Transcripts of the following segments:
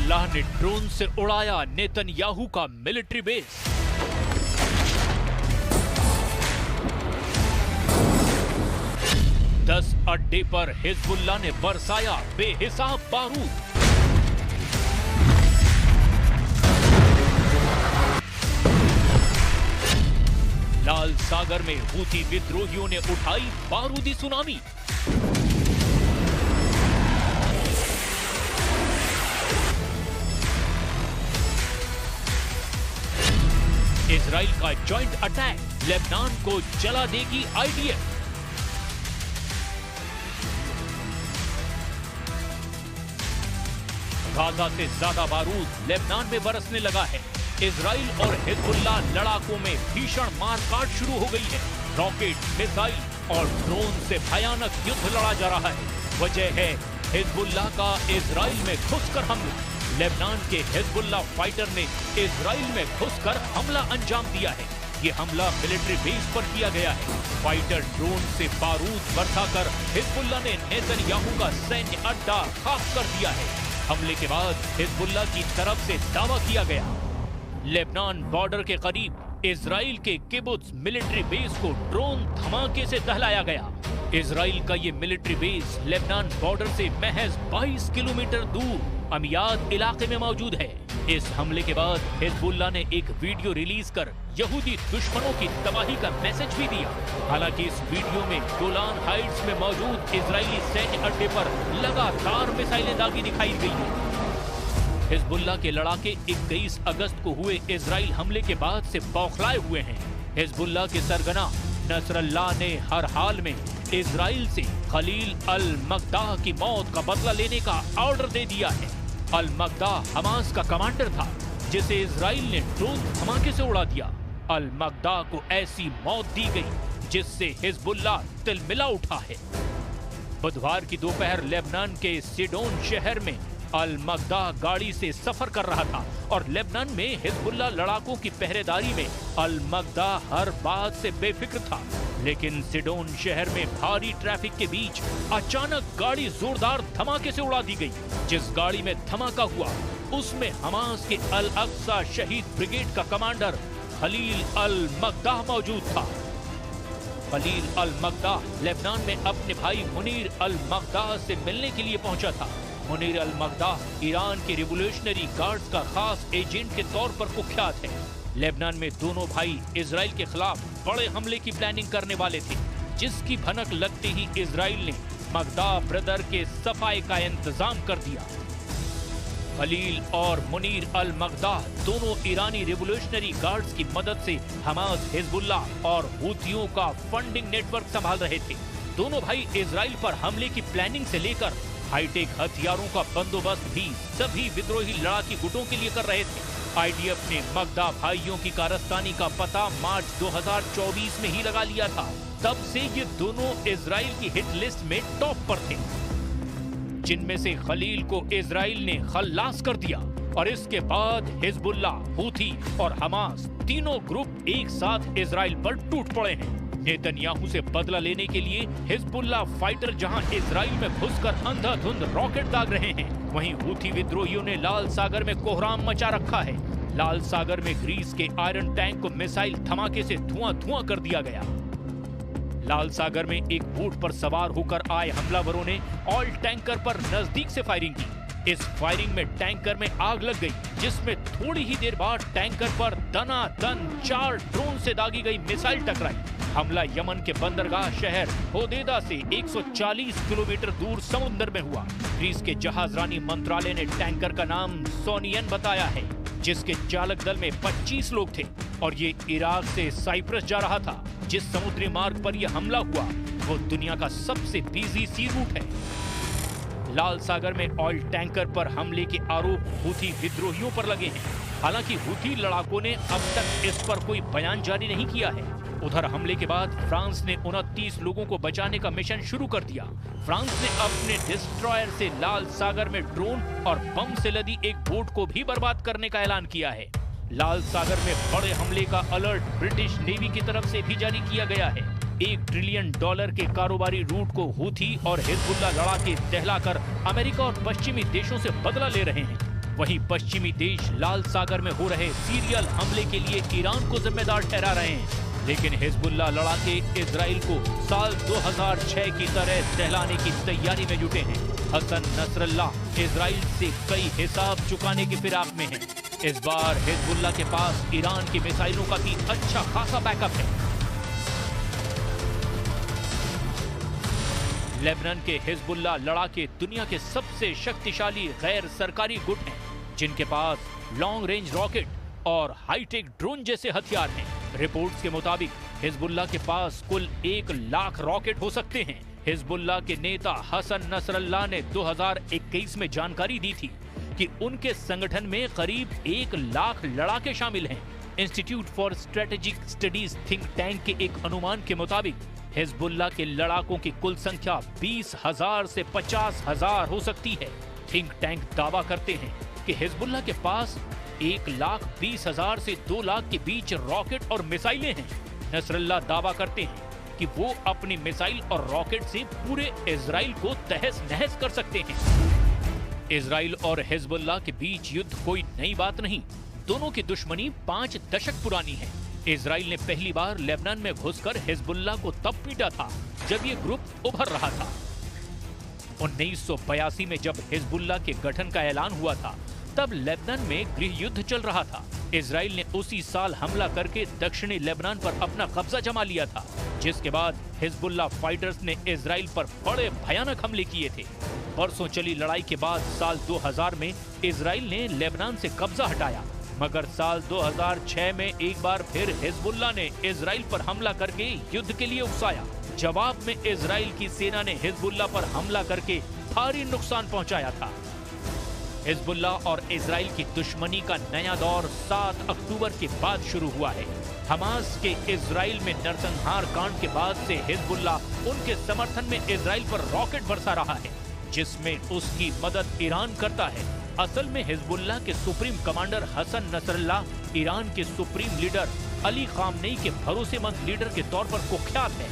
Hezbollah ने drone से उड़ाया नेतन्याहू का मिलिट्री बेस। दस अड्डे पर हिजबुल्लाह ने बरसाया बेहिसाब बारूद। लाल सागर में हूथी विद्रोहियों ने उठाई बारूदी सुनामी। इजराइल का जॉइंट अटैक, लेबनान को जला देगी आईडीएफ। गाजा से ज्यादा बारूद लेबनान में बरसने लगा है। इजराइल और हिजबुल्लाह लड़ाकों में भीषण मारकाट शुरू हो गई है। रॉकेट, मिसाइल और ड्रोन से भयानक युद्ध लड़ा जा रहा है। वजह है हिजबुल्लाह का इजराइल में घुसकर हमला। लेबनान के हिजबुल्लाह फाइटर ने इजराइल में घुसकर हमला अंजाम दिया है। ये हमला मिलिट्री बेस पर किया गया है। फाइटर ड्रोन से बारूद बरसाकर हिजबुल्लाह ने नेतन्याहू का सैन्य अड्डा खाक कर दिया है। हमले के बाद हिजबुल्लाह की तरफ से दावा किया गया। लेबनान बॉर्डर के करीब इजराइल के किबुत्ज मिलिट्री बेस को ड्रोन धमाके से दहलाया गया। इजराइल का ये मिलिट्री बेस लेबनान बॉर्डर से महज 22 किलोमीटर दूर अमियाद इलाके में मौजूद है। इस हमले के बाद हिजबुल्लाह ने एक वीडियो रिलीज कर यहूदी दुश्मनों की तबाही का मैसेज भी दिया। हालांकि इस वीडियो में गोलान हाइट्स में मौजूद इजरायली सैन्य अड्डे पर लगातार मिसाइलें दागी दिखाई गई है। हिजबुल्लाह के लड़ाके 21 अगस्त को हुए इजराइल हमले के बाद से बौखलाए हुए हैं। हिजबुल्लाह के सरगना नसरल्लाह ने हर हाल में इजराइल से खलील अल मकदाह की मौत का बदला लेने का ऑर्डर दे दिया है। अल मकदाह हमास का कमांडर था जिसे इजराइल ने ड्रोन धमाके से उड़ा दिया। अल मकदाह को ऐसी मौत दी गई जिससे हिजबुल्लाह तिलमिला उठा है। बुधवार की दोपहर लेबनान के सिडोन शहर में अल मकदाह गाड़ी से सफर कर रहा था और लेबनान में हिजबुल्लाह लड़ाकों की पहरेदारी में अल मकदाह हर बात से बेफिक्र था। लेकिन सिडोन शहर में भारी ट्रैफिक के बीच अचानक गाड़ी जोरदार धमाके से उड़ा दी गई। जिस गाड़ी में धमाका हुआ उसमें हमास के अल अक्सा शहीद ब्रिगेड का कमांडर खलील अल मकदाह मौजूद था। खलील अल मकदाह लेबनान में अपने भाई मुनीर अल मकदाह से मिलने के लिए पहुंचा था। मुनीर अल मकदाह ईरान के रिवोल्यूशनरी गार्ड्स का खास एजेंट के तौर पर कुख्यात है। लेबनान में दोनों भाई इजराइल के खिलाफ बड़े हमले की प्लानिंग करने वाले थे, जिसकी भनक लगते ही इजराइल ने मकदाह ब्रदर के सफाई का इंतजाम कर दिया। खलील और मुनीर अल मकदाह दोनों ईरानी रिवोल्यूशनरी गार्ड्स की मदद से हमास, हिजबुल्लाह और हूथियों का फंडिंग नेटवर्क संभाल रहे थे। दोनों भाई इजराइल पर हमले की प्लानिंग से लेकर हाईटेक हथियारों का बंदोबस्त भी सभी विद्रोही लड़ाकी गुटों के लिए कर रहे थे। आईडीएफ ने मकदाह भाइयों की कारस्तानी का पता मार्च 2024 में ही लगा लिया था। तब से ये दोनों इजराइल की हिट लिस्ट में टॉप पर थे, जिनमें से खलील को इजराइल ने खल्लास कर दिया और इसके बाद हिजबुल्लाह, हूथी और हमास तीनों ग्रुप एक साथ इजराइल पर टूट पड़े हैं। नेतन्याहू से बदला लेने के लिए हिजबुल्लाह फाइटर जहां इजराइल में घुसकर अंधाधुंध रॉकेट दाग रहे हैं, वहीं हूथी विद्रोहियों ने लाल सागर में कोहराम मचा रखा है। लाल सागर में ग्रीस के आयरन टैंक को मिसाइल धमाके से धुआं कर दिया गया। लाल सागर में एक बोट पर सवार होकर आए हमलावरों ने ऑयल टैंकर पर नजदीक से फायरिंग की। इस फायरिंग में टैंकर में आग लग गई, जिसमें थोड़ी ही देर बाद टैंकर पर दनादन 4 ड्रोन से दागी गई मिसाइल टकराई। हमला यमन के बंदरगाह शहर होदेदा से 140 किलोमीटर दूर समुद्र में हुआ। ग्रीस के जहाजरानी मंत्रालय ने टैंकर का नाम सोनियन बताया है, जिसके चालक दल में 25 लोग थे और ये इराक से साइप्रस जा रहा था। जिस समुद्री मार्ग पर यह हमला हुआ वो दुनिया का सबसे बिजी सी रूट है। लाल सागर में ऑयल टैंकर पर हमले के आरोप हूथी विद्रोहियों पर लगे हैं। हालांकि हूथी लड़ाकों ने अब तक इस पर कोई बयान जारी नहीं किया है। उधर हमले के बाद फ्रांस ने 29 लोगों को बचाने का मिशन शुरू कर दिया। फ्रांस ने अपने डिस्ट्रॉयर से लाल सागर में ड्रोन और बम से लदी एक बोट को भी बर्बाद करने का ऐलान किया है। लाल सागर में बड़े हमले का अलर्ट ब्रिटिश नेवी की तरफ से भी जारी किया गया है। $1 ट्रिलियन के कारोबारी रूट को हूथी और हिजबुल्लाह लड़ाके दहलाकर अमेरिका और पश्चिमी देशों से बदला ले रहे हैं। वहीं पश्चिमी देश लाल सागर में हो रहे सीरियल हमले के लिए ईरान को जिम्मेदार ठहरा रहे हैं। लेकिन हिजबुल्लाह लड़ाके इजराइल को साल 2006 की तरह सहलाने की तैयारी में जुटे हैं। हसन नसरल्लाह इजराइल से कई हिसाब चुकाने की फिराक में हैं। इस बार हिजबुल्लाह के पास ईरान की मिसाइलों का भी अच्छा खासा बैकअप है। लेबनान के हिजबुल्लाह लड़ाके दुनिया के सबसे शक्तिशाली गैर सरकारी गुट हैं, जिनके पास लॉन्ग रेंज रॉकेट और हाईटेक ड्रोन जैसे हथियार हैं। रिपोर्ट्स के मुताबिक हिजबुल्लाह के पास कुल 1 लाख रॉकेट हो सकते हैं। हिजबुल्लाह के नेता हसन नसरल्लाह ने 2021 में जानकारी दी थी कि उनके संगठन में करीब 1 लाख लड़ाके शामिल हैं। Institute for strategic studies think tank के एक अनुमान के मुताबिक हिजबुल्लाह के लड़ाकों की कुल संख्या 20,000 से 50,000 हो सकती है। थिंक टैंक दावा करते हैं कि हिजबुल्लाह के पास 1,20,000 से 2 लाख के बीच रॉकेट और मिसाइलें हैं। नसरल्लाह दावा करते हैं कि वो अपनी मिसाइल और रॉकेट से पूरे इजराइल को तहस नहस कर सकते हैं। इजराइल और हिजबुल्लाह के बीच युद्ध कोई नई बात नहीं, दोनों की दुश्मनी 5 दशक पुरानी है। इजराइल ने पहली बार लेबनान में घुसकर हिजबुल्लाह को तब पीटा था जब ये ग्रुप उभर रहा था। 1982 में जब हिजबुल्लाह के गठन का ऐलान हुआ था, तब लेबनान में गृह युद्ध चल रहा था। इजराइल ने उसी साल हमला करके दक्षिणी लेबनान पर अपना कब्जा जमा लिया था, जिसके बाद हिजबुल्लाह फाइटर्स ने इजराइल पर बड़े भयानक हमले किए थे। बरसों चली लड़ाई के बाद साल 2000 में इजराइल ने लेबनान से कब्जा हटाया, मगर साल 2006 में एक बार फिर हिजबुल्लाह ने इजराइल पर हमला करके युद्ध के लिए उकसाया। जवाब में इजराइल की सेना ने हिजबुल्लाह पर हमला करके भारी नुकसान पहुंचाया था। हिजबुल्लाह और इजराइल की दुश्मनी का नया दौर 7 अक्टूबर के बाद शुरू हुआ है। हमास के इजराइल में नरसंहार कांड के बाद से हिजबुल्लाह उनके समर्थन में इजराइल पर रॉकेट बरसा रहा है, जिसमें उसकी मदद ईरान करता है। असल में हिजबुल्लाह के supreme commander Hassan Nasrallah Iran के सुप्रीम लीडर अली खामनेई के भरोसेमंद लीडर के तौर पर कुख्यात है।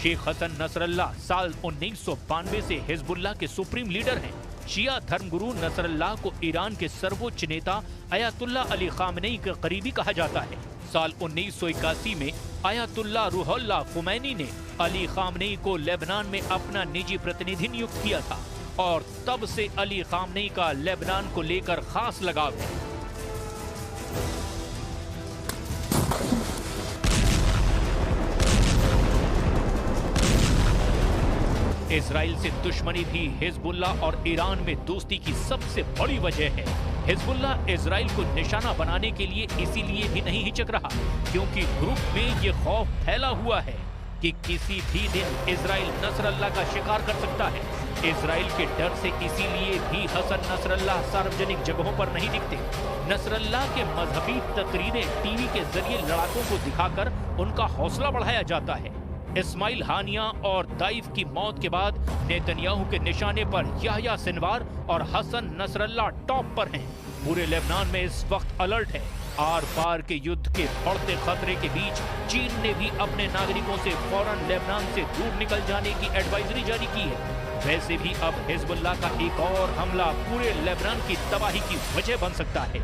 शेख हसन नसरल्लाह साल 1992 से हिजबुल्लाह के सुप्रीम लीडर हैं। शिया धर्मगुरु नसरल्लाह को ईरान के सर्वोच्च नेता अयातुल्लाह अली खामनेई के करीबी कहा जाता है। साल 1981 में अयातुल्लाह रूहुल्लाह खुमैनी ने अली खामनेई को लेबनान में अपना निजी प्रतिनिधि नियुक्त किया था और तब से अली खामनेई का लेबनान को लेकर खास लगाव है। इजराइल से दुश्मनी भी हिजबुल्लाह और ईरान में दोस्ती की सबसे बड़ी वजह है। हिजबुल्लाह इजराइल को निशाना बनाने के लिए इसीलिए भी नहीं हिचक रहा, क्योंकि ग्रुप में ये खौफ फैला हुआ है कि किसी भी दिन इजराइल नसरल्लाह का शिकार कर सकता है। इजराइल के डर से इसीलिए भी हसन नसरल्लाह सार्वजनिक जगहों पर नहीं दिखते। नसरल्लाह के मजहबी तकरीरें टीवी के जरिए लड़ाकों को दिखाकर उनका हौसला बढ़ाया जाता है। इस्माइल हानिया और दाइफ की मौत के बाद नेतन्याहू के निशाने पर याह्या सिनवार और हसन नसरल्लाह टॉप पर हैं। पूरे लेबनान में इस वक्त अलर्ट है। आर पार के युद्ध के बढ़ते खतरे के बीच चीन ने भी अपने नागरिकों से फौरन लेबनान से दूर निकल जाने की एडवाइजरी जारी की है। वैसे भी अब हिजबुल्लाह का एक और हमला पूरे लेबनान की तबाही की वजह बन सकता है।